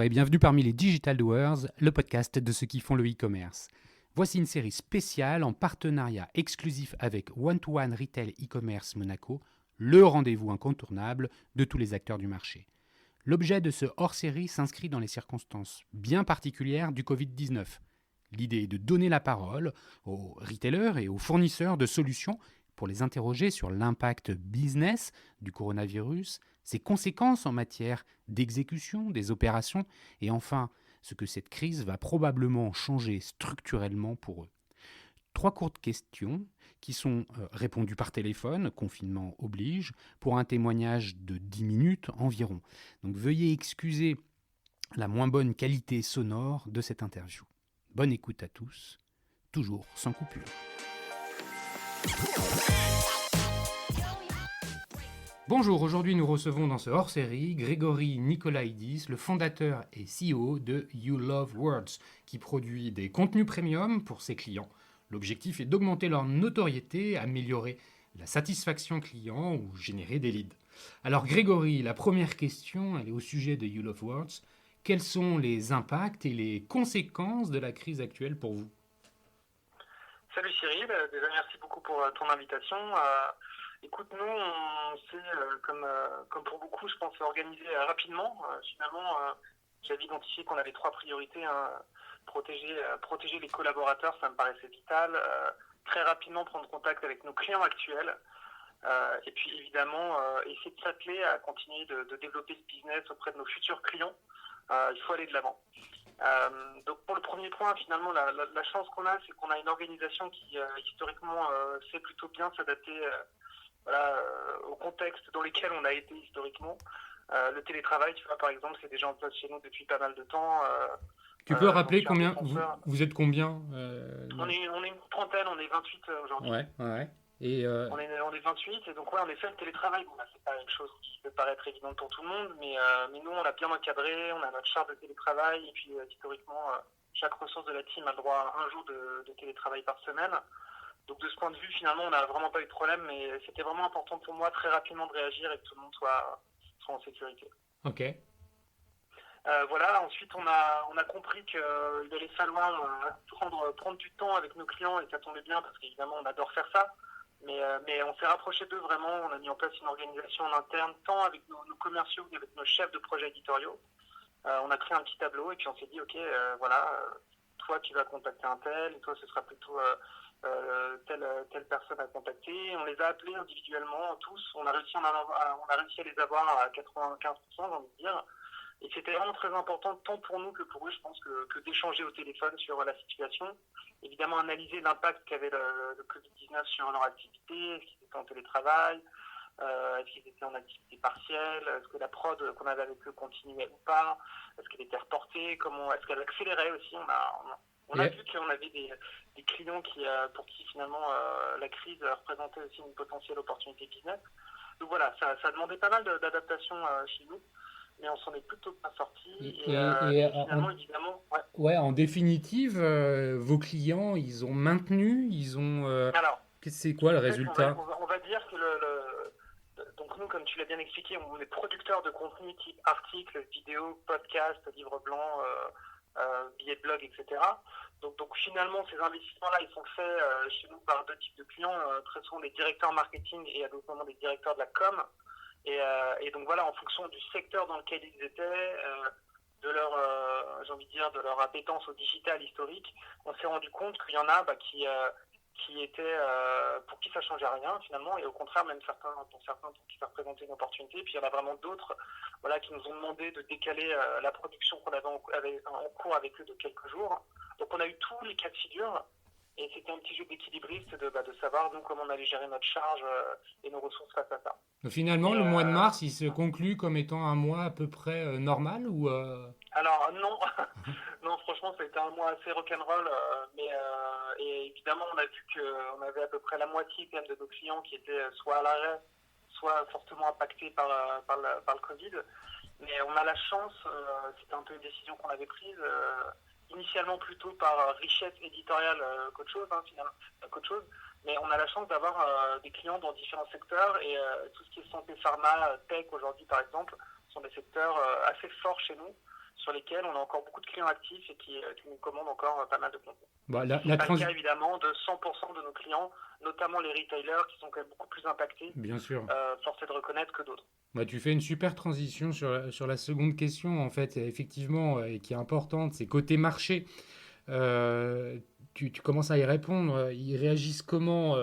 et bienvenue parmi les Digital Doers, le podcast de ceux qui font le e-commerce. Voici une série spéciale en partenariat exclusif avec One-to-One Retail e-commerce Monaco, le rendez-vous incontournable de tous les acteurs du marché. L'objet de ce hors-série s'inscrit dans les circonstances bien particulières du Covid-19. L'idée est de donner la parole aux retailers et aux fournisseurs de solutions pour les interroger sur l'impact business du coronavirus, ses conséquences en matière d'exécution des opérations et enfin ce que cette crise va probablement changer structurellement pour eux. 3 courtes questions qui sont répondues par téléphone, confinement oblige, pour un témoignage de 10 minutes environ. Donc veuillez excuser la moins bonne qualité sonore de cette interview. Bonne écoute à tous, toujours sans coupure. Bonjour, aujourd'hui nous recevons dans ce hors-série Grégory Nicolaïdis, le fondateur et CEO de You Love Words, qui produit des contenus premium pour ses clients. L'objectif est d'augmenter leur notoriété, améliorer la satisfaction client ou générer des leads. Alors Grégory, la première question, elle est au sujet de You Love Words. Quels sont les impacts et les conséquences de la crise actuelle pour vous ? Salut Cyril, déjà merci beaucoup pour ton invitation. Écoute, nous, on s'est, comme pour beaucoup, je pense, organisé rapidement. Finalement, j'avais identifié qu'on avait 3 priorités. Protéger les collaborateurs, ça me paraissait vital. Très rapidement prendre contact avec nos clients actuels. Et puis évidemment, essayer de s'atteler à continuer de développer ce business auprès de nos futurs clients. Il faut aller de l'avant. Donc pour le premier point, finalement, la chance qu'on a, c'est qu'on a une organisation qui historiquement sait plutôt bien s'adapter au contexte dans lequel on a été historiquement. Le télétravail, tu vois, par exemple, c'est déjà en place chez nous depuis pas mal de temps. Tu peux rappeler combien vous êtes combien on est une trentaine, on est 28 aujourd'hui. Ouais. Et on est 28 et donc ouais, en effet, le télétravail, bon, c'est pas une chose qui peut paraître évidente pour tout le monde, mais nous, on l'a bien encadré, on a notre charte de télétravail et puis historiquement, chaque ressource de la team a le droit à un jour de télétravail par semaine. Donc de ce point de vue, finalement, on n'a vraiment pas eu de problème, mais c'était vraiment important pour moi très rapidement de réagir et que tout le monde soit en sécurité. Ok. Voilà, ensuite on a compris qu'il allait falloir prendre du temps avec nos clients et ça tombait bien parce qu'évidemment on adore faire ça, mais on s'est rapproché d'eux vraiment, on a mis en place une organisation en interne, tant avec nos commerciaux qu'avec nos chefs de projets éditoriaux. On a créé un petit tableau et puis on s'est dit ok, toi tu vas contacter un tel et toi ce sera plutôt telle personne à contacter. On les a appelés individuellement tous, on a réussi à les avoir à 95%, j'ai envie de dire. Et c'était vraiment très important, tant pour nous que pour eux, je pense, que d'échanger au téléphone sur la situation. Évidemment, analyser l'impact qu'avait le Covid-19 sur leur activité, est-ce qu'ils étaient en télétravail, est-ce qu'ils étaient en activité partielle, est-ce que la prod qu'on avait avec eux continuait ou pas, est-ce qu'elle était reportée, est-ce qu'elle accélérait aussi. On a vu qu'on avait des clients pour qui finalement la crise représentait aussi une potentielle opportunité business. Donc voilà, ça demandait pas mal d'adaptation chez nous. Mais on s'en est plutôt pas sorti. Et finalement, évidemment... Ouais, en définitive, vos clients, ils ont maintenu, Alors, c'est quoi le résultat ? on va dire que donc nous, comme tu l'as bien expliqué, on est producteurs de contenu type articles, vidéos, podcasts, livres blancs, billets de blog, etc. Donc finalement, ces investissements-là, ils sont faits chez nous par 2 types de clients, très souvent des directeurs marketing et à d'autres moments des directeurs de la com. Et donc voilà, en fonction du secteur dans lequel ils étaient, de leur appétence au digital historique, on s'est rendu compte qu'il y en a qui étaient pour qui ça changeait rien finalement, et au contraire même pour certains pour qui ça représentait une opportunité. Puis il y en a vraiment d'autres, qui nous ont demandé de décaler la production qu'on avait en cours avec eux de quelques jours. Donc on a eu tous les cas de figure. Et c'était un petit jeu d'équilibriste de savoir nous comment on allait gérer notre charge et nos ressources face à ça. Finalement, le mois de mars, il se conclut comme étant un mois à peu près normal ou Alors non, non, franchement, ça a été un mois assez rock'n'roll, et évidemment, on a vu qu'on avait à peu près la moitié quand même de nos clients qui étaient soit à l'arrêt, soit fortement impactés par le Covid. Mais on a la chance, c'était un peu une décision qu'on avait prise. Initialement plutôt par richesse éditoriale qu'autre chose, mais on a la chance d'avoir des clients dans différents secteurs et tout ce qui est santé, pharma, tech aujourd'hui par exemple sont des secteurs assez forts chez nous sur lesquels on a encore beaucoup de clients actifs et qui nous commandent encore pas mal de contenu. Bah, Ce n'est pas le cas évidemment de 100% de nos clients, notamment les retailers qui sont quand même beaucoup plus impactés, bien sûr. force est de reconnaître, que d'autres. Bah, tu fais une super transition sur la seconde question, en fait, effectivement, et qui est importante, c'est côté marché. Euh, tu commences à y répondre. Ils réagissent comment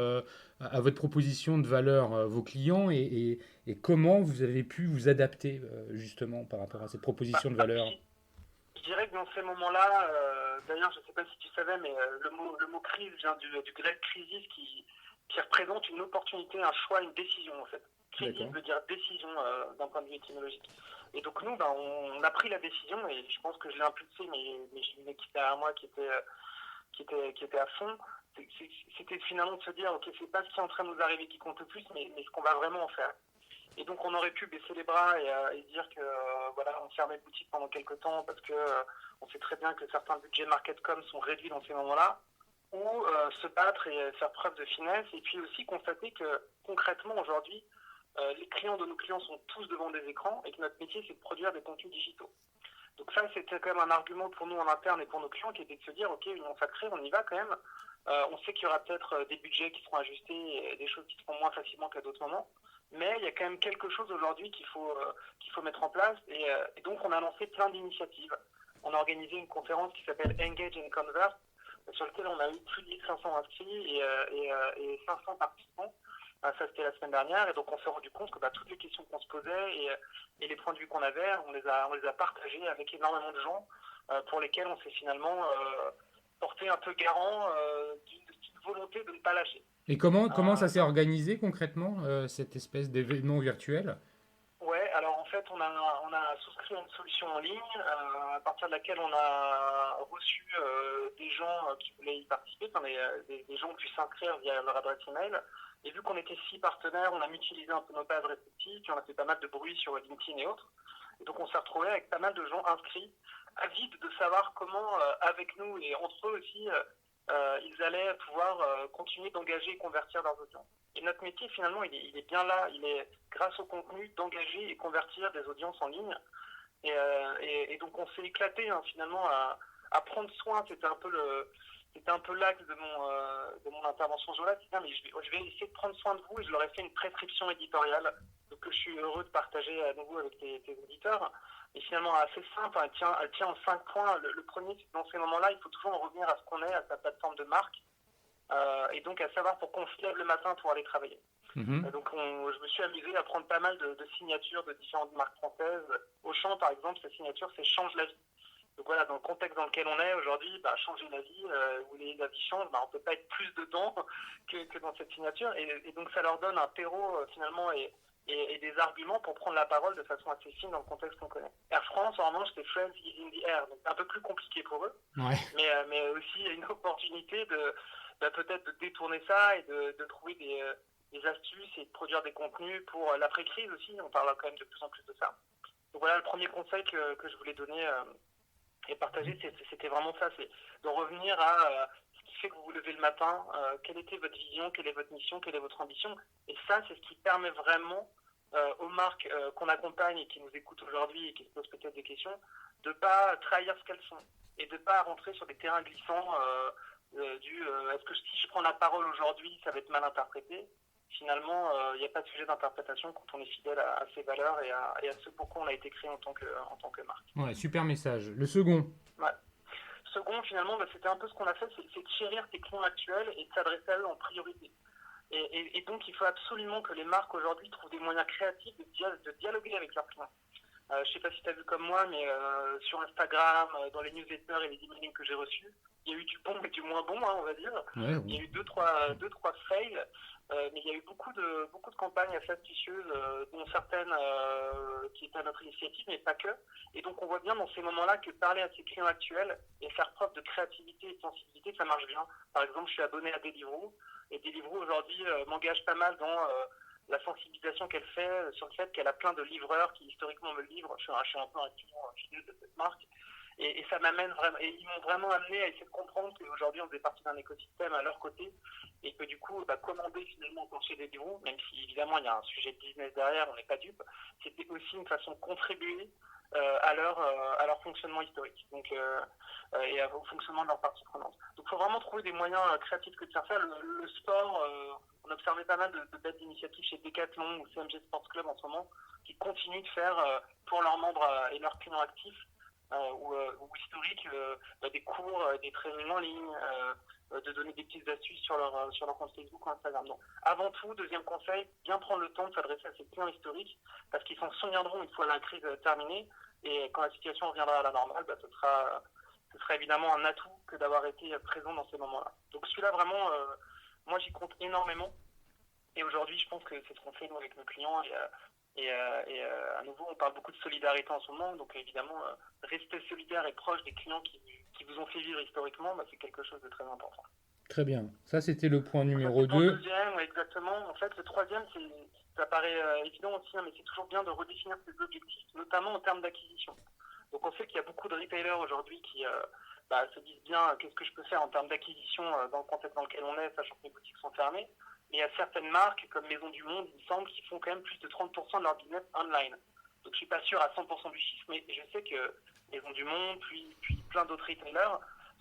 à votre proposition de valeur, vos clients, et comment vous avez pu vous adapter justement par rapport à cette proposition de valeur? Je dirais que dans ces moments-là, d'ailleurs, je ne sais pas si tu savais, mais le mot crise vient du grec crisis qui représente une opportunité, un choix, une décision en fait. Crisis veut dire décision d'un point de vue étymologique. Et donc nous, on a pris la décision, et je pense que je l'ai impulsé, mais j'ai une équipe derrière moi qui était à fond. C'était finalement de se dire, ok, c'est pas ce qui est en train de nous arriver qui compte le plus, mais ce qu'on va vraiment en faire. Et donc on aurait pu baisser les bras et dire que voilà, on fermait boutique pendant quelques temps parce que on sait très bien que certains budgets marketcom sont réduits dans ces moments-là, ou se battre et faire preuve de finesse, et puis aussi constater que concrètement aujourd'hui, les clients de nos clients sont tous devant des écrans et que notre métier c'est de produire des contenus digitaux. Donc ça, c'était quand même un argument pour nous en interne et pour nos clients qui était de se dire, ok, Union Sacrée, on y va quand même. On sait qu'il y aura peut-être des budgets qui seront ajustés et des choses qui se font moins facilement qu'à d'autres moments. Mais il y a quand même quelque chose aujourd'hui qu'il faut mettre en place. Et donc, on a lancé plein d'initiatives. On a organisé une conférence qui s'appelle Engage and Convert, sur laquelle on a eu plus de 1500 inscrits et 500 participants. Ça, c'était la semaine dernière. Et donc, on s'est rendu compte que toutes les questions qu'on se posait et les points de vue qu'on avait, on les a partagés avec énormément de gens pour lesquels on s'est finalement porté un peu garant d'une volonté de ne pas lâcher. Et comment ça s'est organisé concrètement, cette espèce d'événement virtuel? Ouais, alors en fait, on a souscrit à une solution en ligne à partir de laquelle on a reçu des gens qui voulaient y participer, des gens ont pu s'inscrire via leur adresse email. Et vu qu'on était 6 partenaires, on a mutualisé un peu nos bases respectives, puis on a fait pas mal de bruit sur LinkedIn et autres. Et donc on s'est retrouvé avec pas mal de gens inscrits, avides de savoir comment, avec nous et entre eux aussi, ils allaient pouvoir continuer d'engager et convertir leurs audiences. Et notre métier, finalement, il est bien là. Il est, grâce au contenu, d'engager et convertir des audiences en ligne. Et donc, on s'est éclaté, finalement, à prendre soin. C'était un peu l'axe de mon intervention ce jour-là. C'est mais je vais essayer de prendre soin de vous, et je leur ai fait une prescription éditoriale que je suis heureux de partager à nouveau avec tes auditeurs. Et finalement, assez simple, elle tient en 5 points. Le premier, c'est que dans ces moments-là, il faut toujours en revenir à ce qu'on est, à sa plateforme de marque, et donc à savoir pourquoi on se lève le matin pour aller travailler. Donc je me suis amusé à prendre pas mal de signatures de différentes marques françaises. Auchan, par exemple, sa signature, c'est « Change la vie ». Donc voilà, dans le contexte dans lequel on est aujourd'hui, changer la vie, où la vie change, on ne peut pas être plus dedans que dans cette signature. Et donc ça leur donne un terreau finalement et des arguments pour prendre la parole de façon assez fine dans le contexte qu'on connaît. Air France, en revanche, c'est Friends is in the air, donc un peu plus compliqué pour eux, Ouais. mais aussi une opportunité de peut-être de détourner ça et de trouver des astuces et de produire des contenus pour l'après-crise aussi. On parle quand même de plus en plus de ça. Donc voilà, le premier conseil que je voulais donner et partager, c'était vraiment ça, c'est de revenir à ce qui fait que vous vous levez le matin, quelle était votre vision, quelle est votre mission, quelle est votre ambition. Et ça, c'est ce qui permet vraiment aux marques qu'on accompagne et qui nous écoutent aujourd'hui et qui se posent peut-être des questions, de ne pas trahir ce qu'elles sont et de ne pas rentrer sur des terrains glissants est-ce que si je prends la parole aujourd'hui, ça va être mal interprété. Finalement, il n'y a pas de sujet d'interprétation quand on est fidèle à ses valeurs et à ce pourquoi on a été créé en tant que marque. Ouais, super message. Le second? Ouais. Second, finalement, c'était un peu ce qu'on a fait, c'est de chérir tes clients actuels et de s'adresser à eux en priorité. Et donc, il faut absolument que les marques aujourd'hui trouvent des moyens créatifs de dialoguer avec leurs clients. Je ne sais pas si tu as vu comme moi, mais sur Instagram, dans les newsletters et les emails que j'ai reçus, il y a eu du bon et du moins bon, on va dire. Ouais, oui. Il y a eu deux, trois fails, mais il y a eu beaucoup de campagnes assez astucieuses, dont certaines qui étaient à notre initiative, mais pas que. Et donc on voit bien dans ces moments-là que parler à ses clients actuels et faire preuve de créativité et de sensibilité, ça marche bien. Par exemple, je suis abonné à Deliveroo, et Deliveroo aujourd'hui m'engage pas mal dans la sensibilisation qu'elle fait sur le fait qu'elle a plein de livreurs qui historiquement me livrent. Je suis un peu un client fidèle de cette marque. Et ça m'amène vraiment, et ils m'ont vraiment amené à essayer de comprendre qu'aujourd'hui on faisait partie d'un écosystème à leur côté et que du coup commander finalement quand chez Deliveroo, même si évidemment il y a un sujet de business derrière, on n'est pas dupe, c'était aussi une façon de contribuer à leur fonctionnement historique et au fonctionnement de leur partie prenante. Donc il faut vraiment trouver des moyens créatifs que de faire ça. Le sport, on observait pas mal de belles initiatives chez Decathlon ou CMG Sports Club en ce moment qui continuent de faire pour leurs membres et leurs clients actifs ou historiques des cours, des trainings en ligne, de donner des petites astuces sur leur compte Facebook ou Instagram. Donc, avant tout, deuxième conseil, bien prendre le temps de s'adresser à ces clients historiques parce qu'ils s'en souviendront une fois la crise terminée et quand la situation reviendra à la normale, ce sera évidemment un atout que d'avoir été présent dans ces moments-là. Donc celui-là, vraiment, moi j'y compte énormément et aujourd'hui je pense que c'est ce qu'on fait nous avec nos clients et à nouveau on parle beaucoup de solidarité en ce moment, donc évidemment rester solidaire et proche des clients qui vous ont fait vivre historiquement, c'est quelque chose de très important. Très bien. Ça, c'était le point Ça, numéro c'est pour le 2. deuxième, exactement. En fait, le troisième, ça paraît évident aussi, mais c'est toujours bien de redéfinir ses objectifs, notamment en termes d'acquisition. Donc on sait qu'il y a beaucoup de retailers aujourd'hui qui se disent bien qu'est-ce que je peux faire en termes d'acquisition dans le contexte dans lequel on est, sachant que les boutiques sont fermées. Mais il y a certaines marques comme Maison du Monde, il me semble, qui font quand même plus de 30% de leur business online. Donc je suis pas sûr à 100% du chiffre, mais je sais que Maison du Monde, puis plein d'autres retailers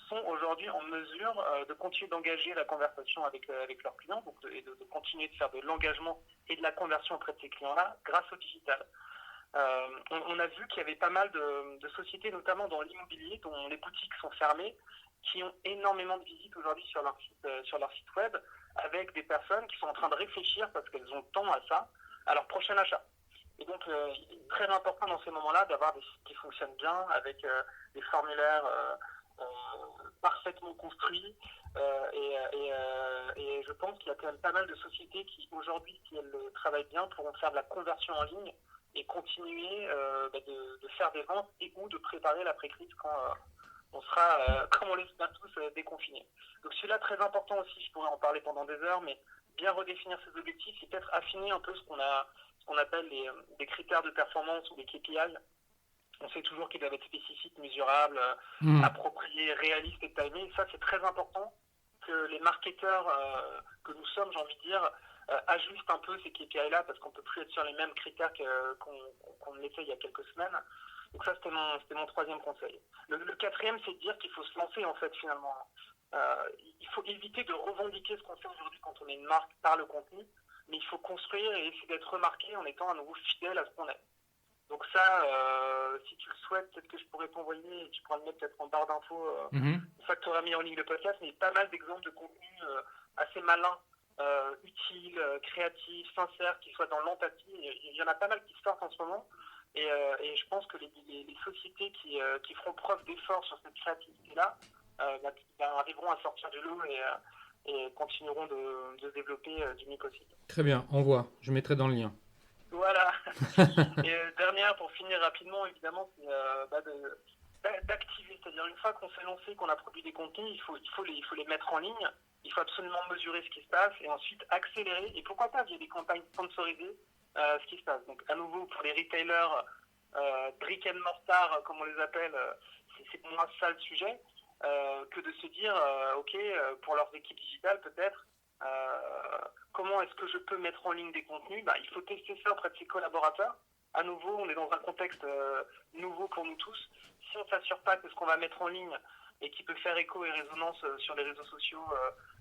sont aujourd'hui en mesure de continuer d'engager la conversation avec leurs clients, donc de continuer de faire de l'engagement et de la conversion auprès de ces clients-là grâce au digital. On a vu qu'il y avait pas mal de sociétés, notamment dans l'immobilier, dont les boutiques sont fermées, qui ont énormément de visites aujourd'hui sur leur site web, avec des personnes qui sont en train de réfléchir, parce qu'elles ont le temps à ça, à leur prochain achat. Et donc, il est très important dans ces moments-là d'avoir des sites qui fonctionnent bien, avec des formulaires parfaitement construits. Et je pense qu'il y a quand même pas mal de sociétés qui, aujourd'hui, si elles travaillent bien, pourront faire de la conversion en ligne et continuer de faire des ventes et ou de préparer l'après-crise quand on sera, comme on l'espère tous, déconfinés. Donc celui-là, très important aussi, je pourrais en parler pendant des heures, mais bien redéfinir ses objectifs et peut-être affiner un peu ce qu'on appelle des critères de performance ou des KPI. On sait toujours qu'ils doivent être spécifiques, mesurables, appropriés, réalistes et timés. Ça, c'est très important que les marketeurs que nous sommes, j'ai envie de dire, ajustent un peu ces KPI-là parce qu'on ne peut plus être sur les mêmes critères qu'on l'était il y a quelques semaines. Donc ça, c'était mon troisième conseil. Le quatrième, c'est de dire qu'il faut se lancer, en fait, finalement. Il faut éviter de revendiquer ce qu'on fait aujourd'hui quand on est une marque par le contenu, mais il faut construire et essayer d'être remarqué en étant à nouveau fidèle à ce qu'on est. Donc ça, si tu le souhaites, peut-être que je pourrais t'envoyer, et tu pourras le mettre peut-être en barre d'infos, une fois que tu auras mis en ligne le podcast, mais il y a pas mal d'exemples de contenu assez malins, utiles, créatifs, sincères, qui soient dans l'empathie. Il y en a pas mal qui sortent en ce moment. Et je pense que les sociétés qui feront preuve d'effort sur cette créativité-là arriveront à sortir du lot et continueront de se développer du mieux possible. Très bien, envoie. Je mettrai dans le lien. Voilà. Et dernière, pour finir rapidement, évidemment, c'est d'activer. C'est-à-dire, une fois qu'on s'est lancé, qu'on a produit des contenus, il faut les mettre en ligne. Il faut absolument mesurer ce qui se passe et ensuite accélérer. Et pourquoi pas via des campagnes sponsorisées ce qui se passe. Donc, à nouveau, pour les retailers brick and mortar, comme on les appelle, c'est pour moi ça le sujet, que de se dire, pour leurs équipes digitales, peut-être, comment est-ce que je peux mettre en ligne des contenus? Il faut tester ça auprès de ses collaborateurs. À nouveau, on est dans un contexte nouveau pour nous tous. Si on ne s'assure pas que ce qu'on va mettre en ligne et qui peut faire écho et résonance sur les réseaux sociaux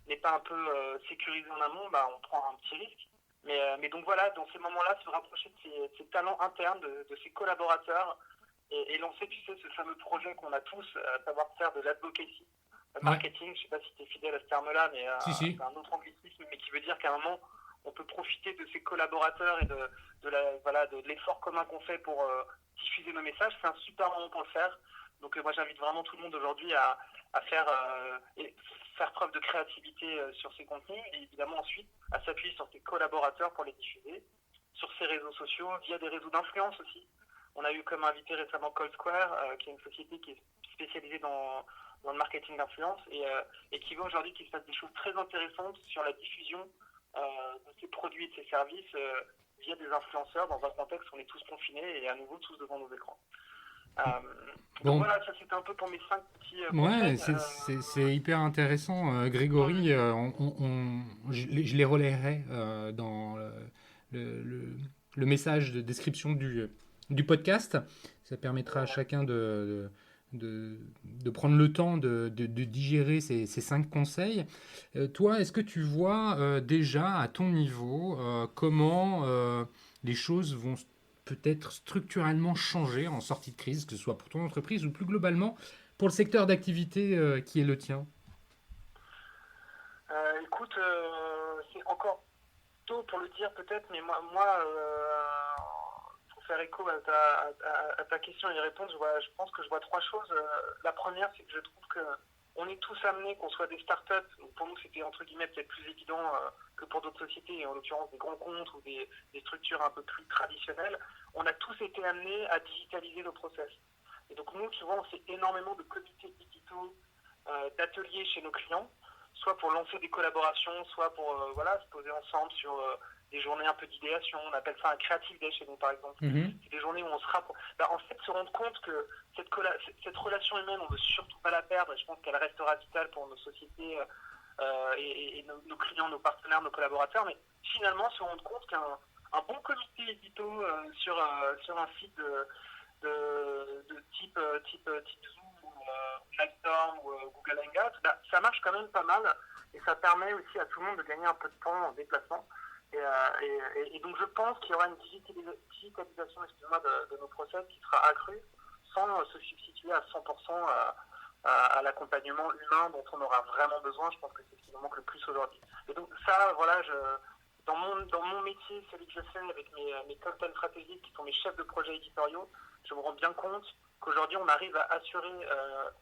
n'est pas un peu sécurisé en amont, on prend un petit risque. Mais donc voilà, dans ces moments-là, se rapprocher de ces talents internes, de ses collaborateurs et lancer, tu sais, ce fameux projet qu'on a tous, à savoir faire de l'advocacy. Marketing, je ne sais pas si tu es fidèle à ce terme-là, mais Si. c'est un autre anglicisme, mais qui veut dire qu'à un moment, on peut profiter de ses collaborateurs et de l'effort commun qu'on fait pour diffuser nos messages. C'est un super moment pour le faire. Donc moi, j'invite vraiment tout le monde aujourd'hui à faire preuve de créativité sur ces contenus et évidemment ensuite à s'appuyer sur ses collaborateurs pour les diffuser, sur ses réseaux sociaux, via des réseaux d'influence aussi. On a eu comme invité récemment Cold Square, qui est une société qui est spécialisée dans le marketing d'influence et qui veut aujourd'hui qu'il se passe des choses très intéressantes sur la diffusion de ses produits et de ses services via des influenceurs dans un contexte où on est tous confinés et à nouveau tous devant nos écrans. Donc voilà, ça c'était un peu pour mes 5 petits ouais, c'est hyper intéressant, Grégory. Je les relayerai dans le message de description du podcast. Ça permettra à chacun de prendre le temps de digérer ces 5 conseils. Toi, est-ce que tu vois déjà à ton niveau comment les choses vont peut-être structurellement changer en sortie de crise, que ce soit pour ton entreprise ou plus globalement pour le secteur d'activité qui est le tien? Écoute, c'est encore tôt pour le dire peut-être, mais pour faire écho à ta question et y répondre, je pense que je vois trois choses. La première, c'est que je trouve que on est tous amenés, qu'on soit des startups, donc pour nous c'était entre guillemets peut-être plus évident que pour d'autres sociétés, en l'occurrence des grands comptes ou des structures un peu plus traditionnelles, on a tous été amenés à digitaliser nos process. Et donc nous, tu vois, on fait énormément de comités digitaux, d'ateliers chez nos clients, soit pour lancer des collaborations, soit pour se poser ensemble sur des journées un peu d'idéation. On appelle ça un creative day chez nous, par exemple. Mhm. C'est des journées où on se rapproche. En fait, se rendre compte que cette relation humaine, on ne veut surtout pas la perdre, et je pense qu'elle restera vitale pour nos sociétés et nos clients, nos partenaires, nos collaborateurs, mais finalement se rendre compte qu'un bon comité édito sur un site de type Zoom ou Lightstorm ou Google Hangout, ça marche quand même pas mal et ça permet aussi à tout le monde de gagner un peu de temps en déplacement. Et donc je pense qu'il y aura une digitalisation de nos process qui sera accrue sans se substituer à 100% à l'accompagnement humain dont on aura vraiment besoin. Je pense que c'est ce qui nous manque le plus aujourd'hui. Et donc ça, voilà, dans mon métier, celui que je fais avec mes content stratégiques qui sont mes chefs de projet éditoriaux, je me rends bien compte qu'aujourd'hui on arrive à assurer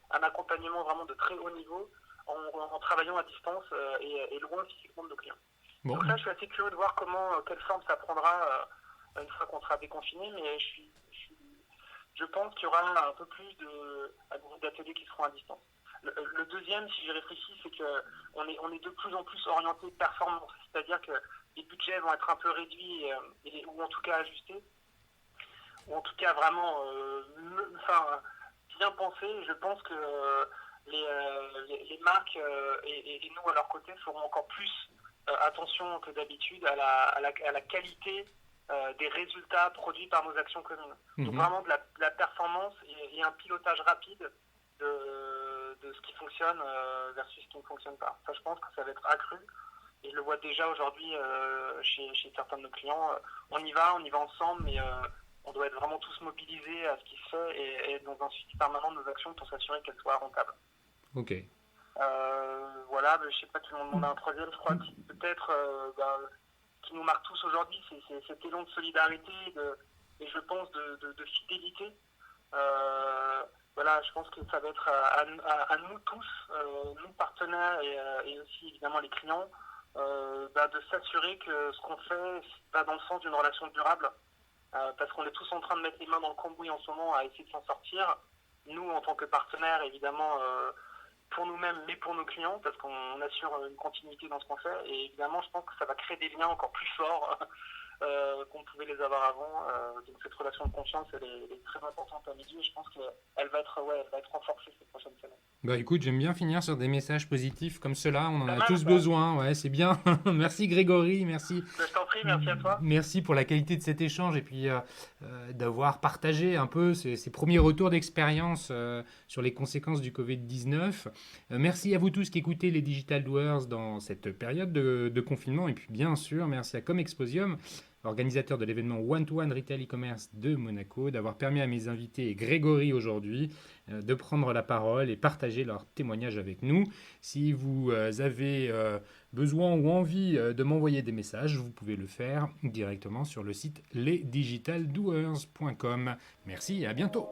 un accompagnement vraiment de très haut niveau en travaillant à distance et loin physiquement de nos clients. Bon. Donc ça, je suis assez curieux de voir quelle forme ça prendra une fois qu'on sera déconfiné, mais je pense qu'il y aura un peu plus d'ateliers qui seront à distance. Le deuxième, si j'y réfléchis, c'est qu'on est de plus en plus orienté performance, c'est-à-dire que les budgets vont être un peu réduits ou en tout cas ajustés, ou en tout cas vraiment bien pensés. Je pense que les marques et nous à leur côté feront encore plus attention que d'habitude à la qualité des résultats produits par nos actions communes. Donc vraiment de la performance et un pilotage rapide de ce qui fonctionne versus ce qui ne fonctionne pas. Ça, je pense que ça va être accru. Et je le vois déjà aujourd'hui chez certains de nos clients. On y va ensemble, mais on doit être vraiment tous mobilisés à ce qui se fait et dans un suivi permanent de nos actions pour s'assurer qu'elles soient rentables. Ok. Voilà, je sais pas, tu m'en demandes un troisième, je crois, qui peut-être qui nous marque tous aujourd'hui, c'est cet élan de solidarité et je pense de fidélité. Voilà, je pense que ça va être à nous tous, nous partenaires et aussi évidemment les clients, de s'assurer que ce qu'on fait va dans le sens d'une relation durable, parce qu'on est tous en train de mettre les mains dans le cambouis en ce moment à essayer de s'en sortir. Nous, en tant que partenaires, évidemment, pour nous-mêmes, mais pour nos clients, parce qu'on assure une continuité dans ce qu'on fait. Et évidemment, je pense que ça va créer des liens encore plus forts qu'on pouvait les avoir avant. Donc cette relation de confiance, elle est très importante à mes yeux. Et je pense qu'elle va être renforcée ces prochaines semaines. Bah écoute, j'aime bien finir sur des messages positifs comme cela, on en a tous ça. besoin, ouais, c'est bien. Merci Grégory, merci. Je t'en prie, merci à toi. Merci pour la qualité de cet échange et puis d'avoir partagé un peu ces premiers retours d'expérience sur les conséquences du Covid-19. Merci à vous tous qui écoutez les Digital Doers dans cette période de confinement et puis bien sûr, merci à Comexposium, organisateur de l'événement One-to-One Retail e-commerce de Monaco, d'avoir permis à mes invités et Grégory aujourd'hui de prendre la parole et partager leur témoignage avec nous. Si vous avez besoin ou envie de m'envoyer des messages, vous pouvez le faire directement sur le site lesdigitaldoers.com. Merci et à bientôt.